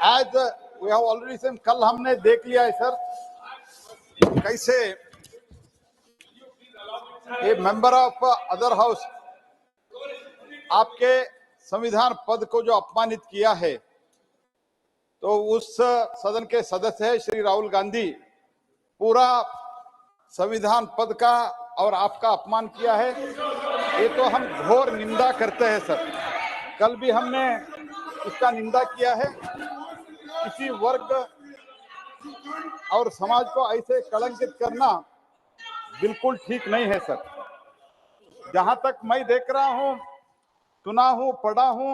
As we have already seen, कल हमने देख लिया है सर कैसे a member of other house आपके संविधान पद को जो अपमानित किया है, तो उस सदन के सदस्य है श्री राहुल गांधी, पूरा संविधान पद का और आपका अपमान किया है। ये तो हम घोर निंदा करते हैं सर। कल भी हमने इसका निंदा किया है। किसी वर्ग और समाज को ऐसे कलंकित करना बिल्कुल ठीक नहीं है सर। जहां तक मैं देख रहा हूं, सुना हूं, पढ़ा हूं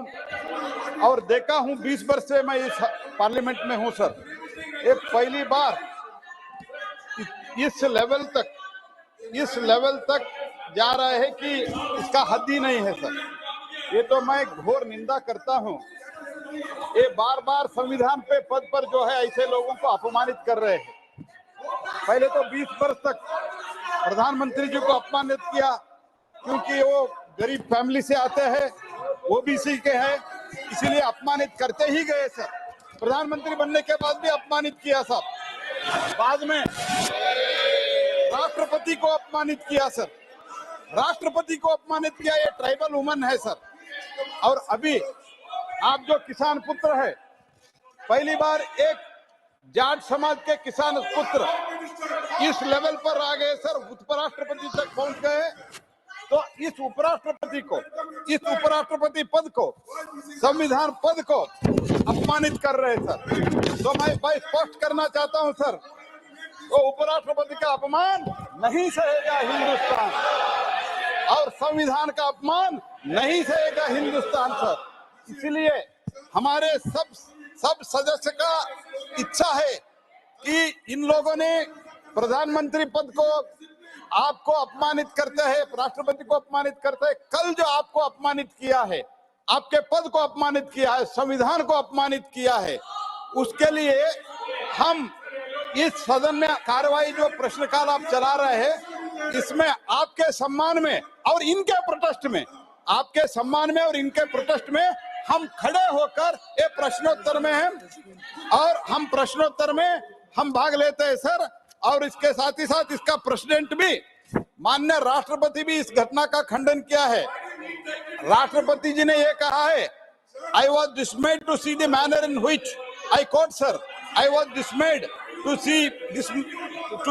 और देखा हूं, 20 वर्ष से मैं इस पार्लियामेंट में हूं सर। ये पहली बार इस लेवल तक जा रहा है कि इसका हद ही नहीं है सर। ये तो मैं घोर निंदा करता हूं। ये बार बार संविधान पे पद पर जो है ऐसे लोगों को अपमानित कर रहे हैं। पहले तो 20 वर्ष तक प्रधानमंत्री जी को अपमानित किया क्योंकि वो गरीब फैमिली से आते हैं, ओबीसी के हैं, इसीलिए अपमानित करते ही गए सर। प्रधानमंत्री बनने के बाद भी अपमानित किया सर। बाद में राष्ट्रपति को अपमानित किया सर। राष्ट्रपति को अपमानित किया। ये ट्राइबल वुमन है सर। और अभी आप जो किसान पुत्र है, पहली बार एक जाट समाज के किसान पुत्र इस लेवल पर आ गए सर, उपराष्ट्रपति तक पहुंच गए। तो इस उपराष्ट्रपति पद को, संविधान पद को अपमानित कर रहे सर। तो मैं स्पष्ट करना चाहता हूं सर, तो उपराष्ट्रपति का अपमान नहीं सहेगा हिंदुस्तान और संविधान का अपमान नहीं सहेगा हिंदुस्तान सर। इसलिए हमारे सब सदस्य का इच्छा है कि इन लोगों ने प्रधानमंत्री पद को आपको अपमानित करते हैं, राष्ट्रपति को अपमानित करते हैं। कल जो आपको अपमानित किया है, आपके पद को अपमानित किया है, संविधान को अपमानित किया है, उसके लिए हम इस सदन में कार्रवाई जो प्रश्नकाल आप चला रहे हैं, इसमें आपके सम्मान में और इनके प्रोटेस्ट में, आपके सम्मान में और इनके प्रोटेस्ट में हम खड़े होकर ये प्रश्नोत्तर में हैं और हम प्रश्नोत्तर में हम भाग लेते हैं सर। और इसके साथ ही साथ इसका प्रेसिडेंट भी, माननीय राष्ट्रपति भी इस घटना का खंडन किया है। राष्ट्रपति जी ने ये कहा है, I was dismayed to see the manner in which, I quote sir, I was dismayed to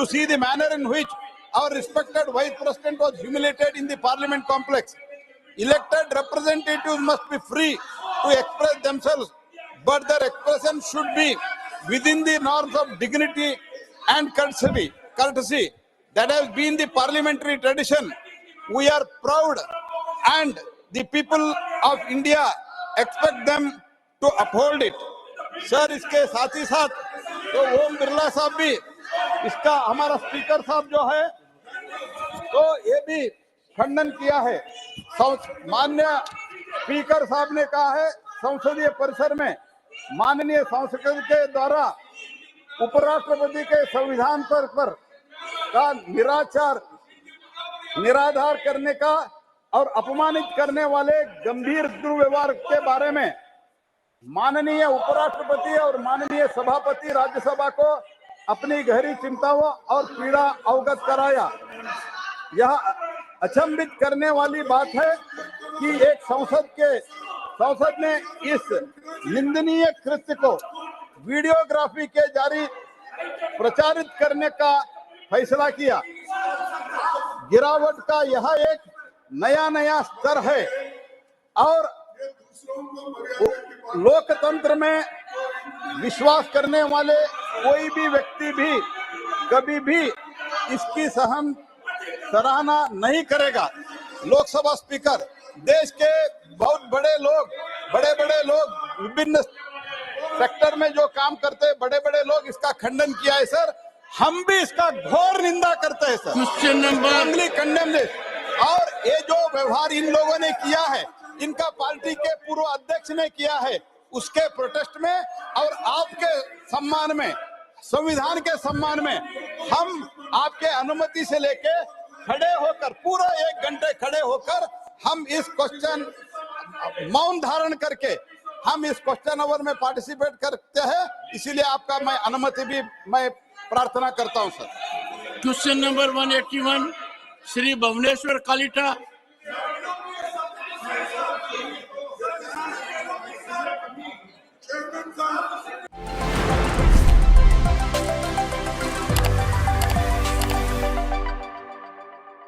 see the manner in which our respected vice president was humiliated in the parliament complex. Elected representatives must be free to express themselves, but their expression should be within the norms of dignity and courtesy. That has been the parliamentary tradition. We are proud and the people of India expect them to uphold it. Sir, इसके साथ ही साथ तो ओम बिरला साहब भी, इसका हमारा speaker साहब जो है, तो ये भी खंडन किया है। माननीय स्पीकर साहब ने कहा है, संसदीय परिसर में माननीय सांसद के द्वारा उपराष्ट्रपति के संविधान पर का निराधार करने का और अपमानित करने वाले गंभीर दुर्व्यवहार के बारे में माननीय उपराष्ट्रपति और माननीय सभापति राज्यसभा को अपनी गहरी चिंताओं और पीड़ा अवगत कराया। यह अचंभित करने वाली बात है कि एक संसद ने इस निंदनीय कृत्य को वीडियोग्राफी के जारी प्रचारित करने का फैसला किया। गिरावट का यह एक नया स्तर है और लोकतंत्र में विश्वास करने वाले कोई भी व्यक्ति भी कभी भी इसकी सराहना नहीं करेगा। लोकसभा स्पीकर, देश के बहुत बड़े लोग विभिन्न सेक्टर में जो काम करते हैं, बड़े लोग इसका खंडन किया है सर। हम भी इसका घोर निंदा करते हैं सर। और ये जो व्यवहार इन लोगों ने किया है, इनका पार्टी के पूर्व अध्यक्ष ने किया है, उसके प्रोटेस्ट में और आपके सम्मान में, संविधान के सम्मान में हम आपके अनुमति से लेके खड़े होकर पूरा 1 घंटे खड़े होकर हम इस क्वेश्चन मौन धारण करके हम इस क्वेश्चन आवर में पार्टिसिपेट करते हैं, इसीलिए आपका मैं अनुमति भी मैं प्रार्थना करता हूं sir. Question number 181 Shri Bhubaneswar कालिटा